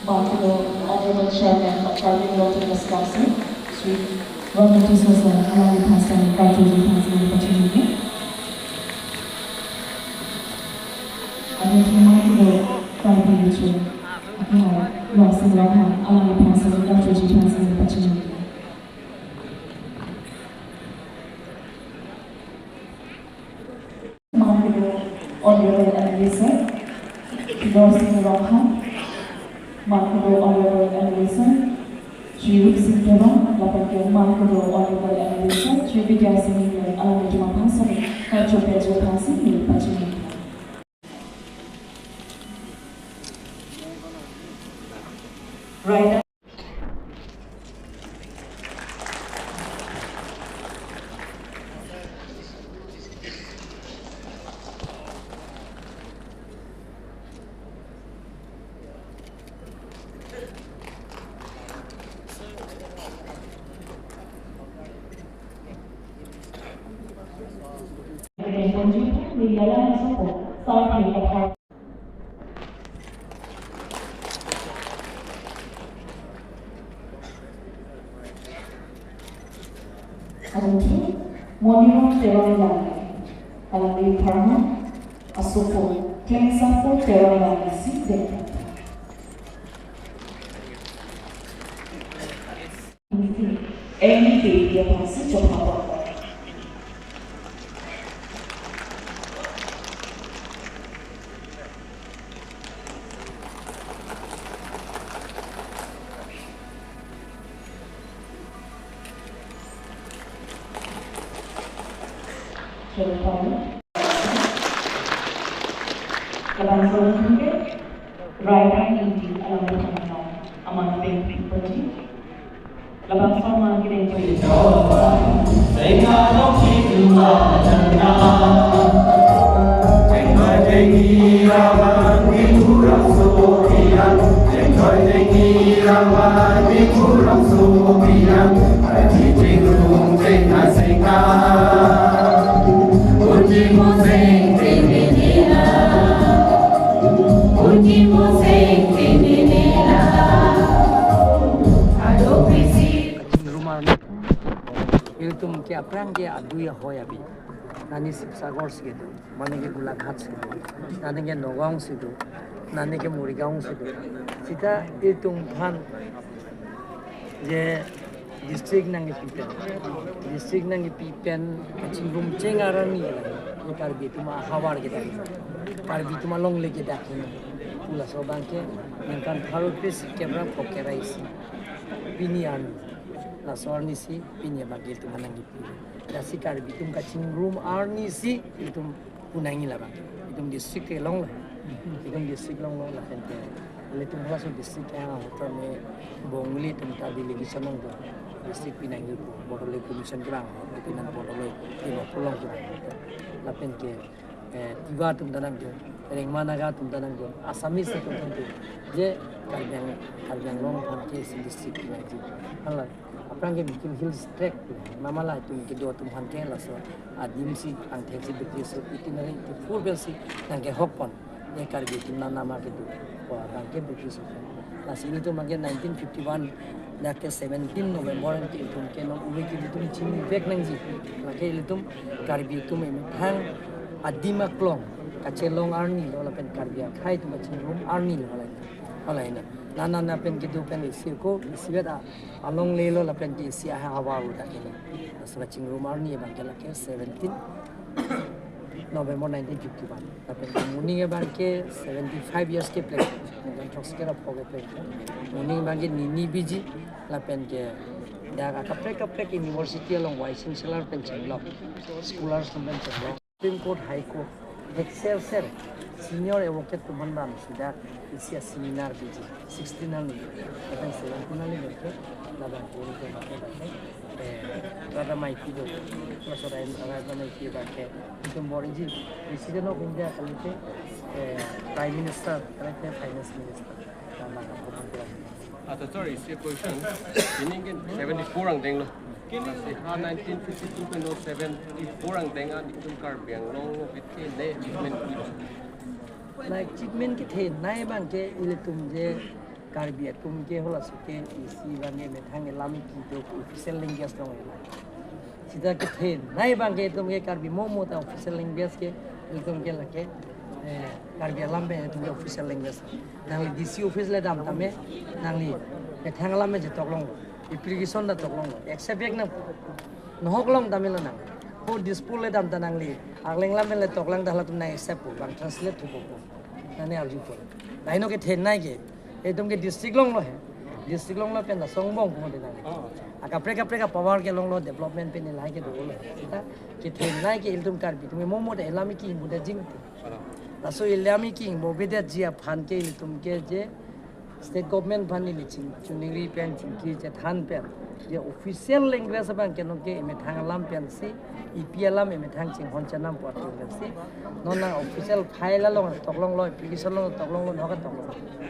Honorable Honorable Chairman of Charlie Water Wisconsin, Sri Ramati Sosa, Alami Pasani, Katuji Pasani, Pachiniki. Honorable Prime Minister, Rosin Rohan, Alami Pasani, Katuji Pasani, Pachiniki. Honorable Advisor, Rosin Rohan, Honorable Advisor, Sri Singh Dewa, Lapakir Honorable Advisor, Sri Vidya Singh, Alami Juma Pasani, Kacho Pedro Pasani, Pachiniki. Right. Moniro Teroyang, Alami Parma, Asopo, Kensapo Teroyang, Sinde. Any day, the passage of power. Dalam selanjutnya, Raya Inti Alam Bersama Aman Pempi Pergi. Dalam sama kita ini. Itu mungkin apa yang dia adu ya hoya bi, nanti sagor segitu, mana ke gula khat segitu, nanti ke nogong segitu, nanti ke murigaung segitu. Kita itu kan je district nangi pipen, kacingrum cengaran ni lah, ni karbi tu mah hawar kita, karbi tu mah long lagi dah ni, pula sobang ke, mungkin harus pes kebra pokera isi, pinian. Nasor nisi pinya bagi itu mana gitu. Dasi karbi itu kacingrum arnisi itu punangi lah bang. Itu district long lah. Itu district long lah ente. Itu masuk district yang hotel me bongli tempat di lagi senang tu. District pinangi itu borole commission kurang. Pinan borole 50 kurang. Lapen ke tiga tempat tu. Ring mana ga tempat tu. Asamis itu tu. Je karbiang long kan ke district pinangi. Allah apa yang bikin hills trek mama lah itu mungkin dua tumhan ke lah so adim si ang taxi betul so itu nanti full bel si nangke hokpon ni karbi itu nama ke tu wah nangke betul so lah sini tu mungkin 1951 dah ke 17 November itu mungkin nom uwe ke itu cini back nangji nangke itu karbi itu memang adima klong kacelong arni lo lapen karbi kai tu macam room arni lo lah ini nana pen gitu pen isi ko isi beda along lelo la pen isi hawa udah ini asal cingrum arni bang kala ke 17 November 1951 la pen morning bang ke 75 years ke play dan talks ke rap hoge play morning bang ke nini biji la pen ke dah kaprek university along waisin selar pen chenglok scholars pen chenglok Supreme Court High Court Excel senior advocate tu bandam sudah isi seminar biji 16 nali akan 17 nali berke laban pun ke berke rada mai kido masalah rada mai kido berke itu moriji presiden of India kalite prime minister kalite finance minister nama apa sorry si question ini kan 74 orang tenglo kasi ha 1952 kan 74 orang tengan itu karbiang long bitke ne like treatment ke the nai bang ke ile tum je Karbi tumke hola suke isi bange me thange lami ki to official language no hola sida ke the nai bange tumke karbi momo ta official language ke tumke lake karbi lambe tumke official language nangli dc office le dam tame nangli ke thang lambe je toklong application da toklong accept ek na nohoklong tamil na po display dam ta nangli agleng lambe le toklang da hala tum na accept bang translate thu ko nane arju ko laino ke the nai ke तुमके district लोंग लो है district लोंग लो पे ना सोंगबोंग को दे ना आका प्रेका पावर के लोंग लो डेवलपमेंट पे ने लाई के दो लो सीता कि थे नाइ के इल्तुम कर भी तुम्हें मोमो दे इलामी की बुदे जिंग थे लासो इलामी की मोबेदे जिया फान के इल्तुम के जे state government Fani lynching चुनिंगरी pen Chinki जे थान पेन जे ऑफिशियल लैंग्वेज बन के नो के में थांगलाम पेन से ईपीएलएम में थांग चिंग होनचनाम पट से नोना ऑफिशियल फाइल लो तकलोंग लो एप्लीकेशन लो तकलोंग लो नगा तकलोंग